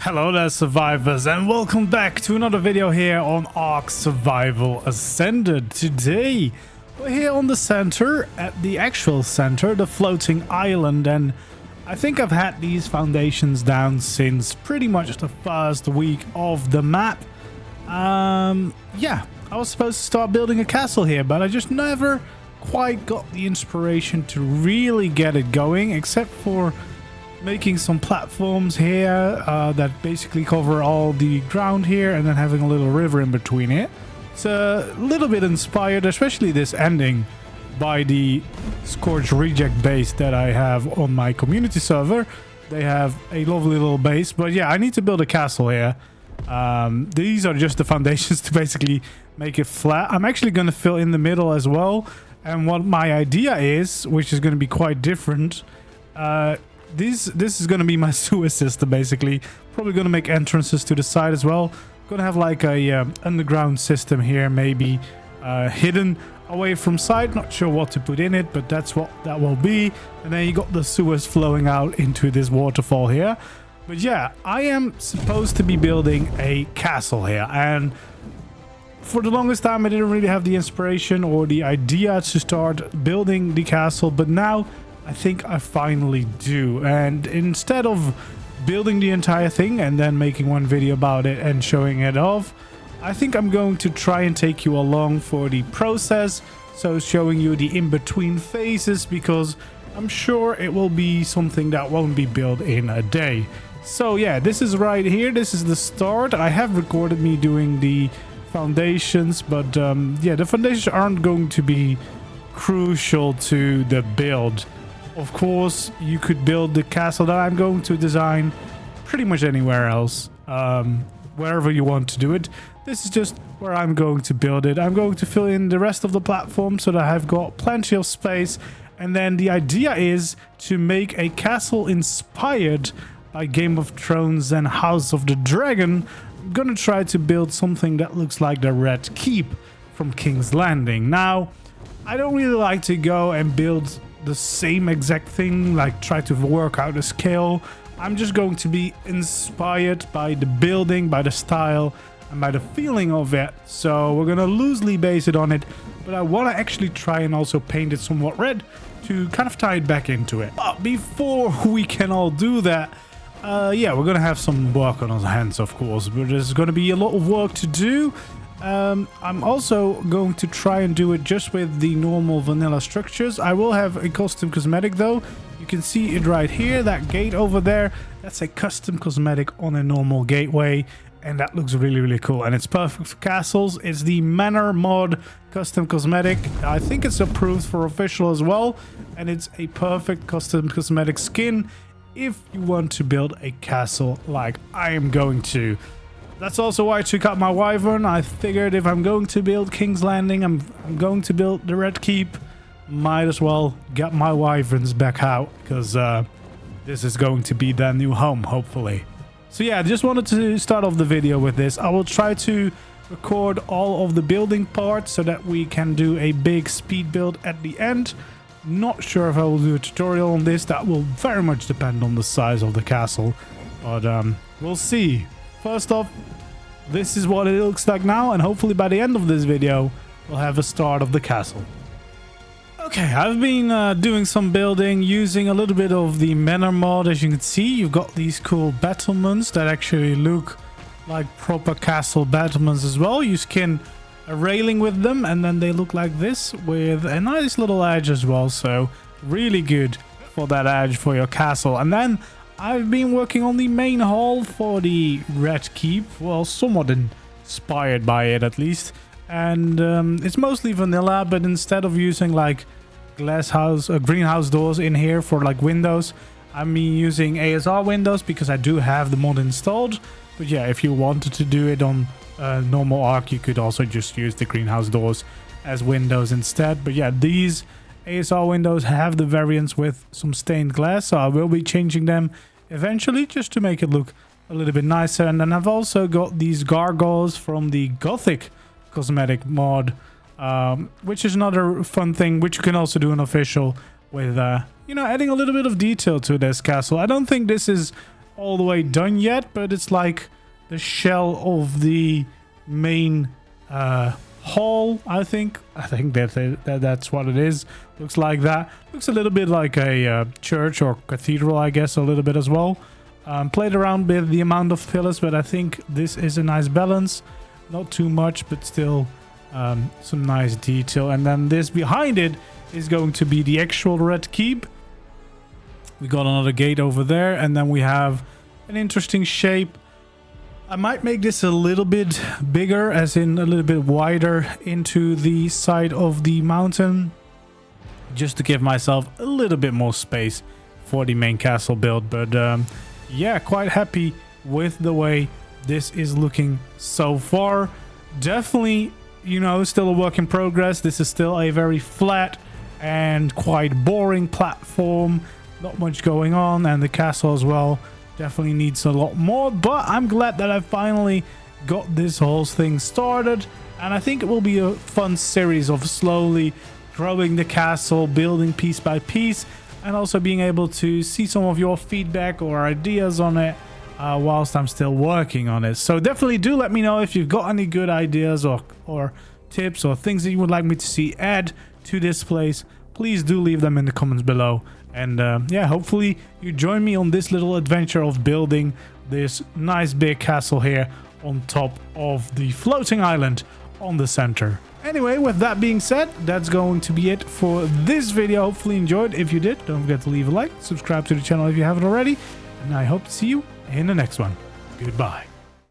Hello there, survivors, and welcome back to another video here on ARK Survival Ascended. Today we're here on the center, at the actual center, the floating island, and I think I've had these foundations down since pretty much the first week of the map. Yeah, I was supposed to start building a castle here, but I just never quite got the inspiration to really get it going, except for making some platforms here that basically cover all the ground here and then having a little river in between it. It's a little bit inspired, especially this ending, by the Scorched Reject base that I have on my community server. They have a lovely little base, but yeah, I need to build a castle here. These are just the foundations to basically make it flat. I'm actually going to fill in the middle as well, and what my idea is, which is going to be quite different, this is going to be my sewer system, basically. Probably going to make entrances to the side as well. Going to have like a underground system here, maybe hidden away from sight. Not sure what to put in it, but that's what that will be. And then you got the sewers flowing out into this waterfall here. But yeah, I am supposed to be building a castle here, and for the longest time I didn't really have the inspiration or the idea to start building the castle, but now I think I finally do. And instead of building the entire thing and then making one video about it and showing it off, I think I'm going to try and take you along for the process, so showing you the in-between phases, because I'm sure it will be something that won't be built in a day. So yeah, this is right here. This is the start. I have recorded me doing the foundations, but yeah, the foundations aren't going to be crucial to the build. Of course, you could build the castle that I'm going to design pretty much anywhere else, wherever you want to do it. This is just where I'm going to build it. I'm going to fill in the rest of the platform so that I've got plenty of space. And then the idea is to make a castle inspired by Game of Thrones and House of the Dragon. I'm gonna try to build something that looks like the Red Keep from King's Landing. Now, I don't really like to go and build the same exact thing, like try to work out a scale. I'm just going to be inspired by the building, by the style, and by the feeling of it. So we're gonna loosely base it on it, but I want to actually try and also paint it somewhat red to kind of tie it back into it. But before we can all do that, yeah, we're gonna have some work on our hands, of course, but there's gonna be a lot of work to do. I'm also going to try and do it just with the normal vanilla structures. I will have a custom cosmetic though. You can see it right here, that gate over there. That's a custom cosmetic on a normal gateway, and that looks really cool, and it's perfect for castles. It's the Manor mod custom cosmetic. I think it's approved for official as well, and it's a perfect custom cosmetic skin if you want to build a castle like I am going to. That's also why I took out my wyvern. I figured if I'm going to build King's Landing, I'm going to build the Red Keep, might as well get my wyverns back out, because this is going to be their new home, hopefully. So yeah, I just wanted to start off the video with this. I will try to record all of the building parts so that we can do a big speed build at the end. Not sure if I will do a tutorial on this. That will very much depend on the size of the castle, but we'll see. First off, this is what it looks like now, and hopefully by the end of this video we'll have a start of the castle. Okay, I've been doing some building using a little bit of the Manor mod. As you can see, you've got these cool battlements that actually look like proper castle battlements as well. You skin a railing with them, and then they look like this with a nice little edge as well, so really good for that edge for your castle. And then I've been working on the main hall for the Red Keep, well, somewhat inspired by it at least, and it's mostly vanilla, but instead of using like greenhouse doors in here for like windows, I'm using ASR windows because I do have the mod installed. But yeah, if you wanted to do it on normal ARK, you could also just use the greenhouse doors as windows instead. But yeah, these ASR windows have the variants with some stained glass, so I will be changing them eventually just to make it look a little bit nicer. And then I've also got these gargoyles from the Gothic cosmetic mod, which is another fun thing which you can also do an official with you know, adding a little bit of detail to this castle. I don't think this is all the way done yet, but it's like the shell of the main hall, I think that's what it is. Looks like that. Looks a little bit like a church or cathedral, I guess, a little bit as well. Played around with the amount of pillars, but I think this is a nice balance. Not too much, but still some nice detail. And then this behind it is going to be the actual red keep. We got another gate over there, and then we have an interesting shape. I might make this a little bit bigger, as in a little bit wider into the side of the mountain, just to give myself a little bit more space for the main castle build. But yeah, quite happy with the way this is looking so far. Definitely, you know, still a work in progress. This is still a very flat and quite boring platform. Not much going on, and the castle as well definitely needs a lot more, but I'm glad that I finally got this whole thing started, and I think it will be a fun series of slowly growing the castle, building piece by piece, and also being able to see some of your feedback or ideas on it whilst I'm still working on it. So definitely do let me know if you've got any good ideas or tips or things that you would like me to see add to this place. Please do leave them in the comments below. And yeah, hopefully you join me on this little adventure of building this nice big castle here on top of the floating island on the center. Anyway, with that being said, that's going to be it for this video. Hopefully you enjoyed. If you did, don't forget to leave a like, subscribe to the channel if you haven't already, and I hope to see you in the next one. Goodbye.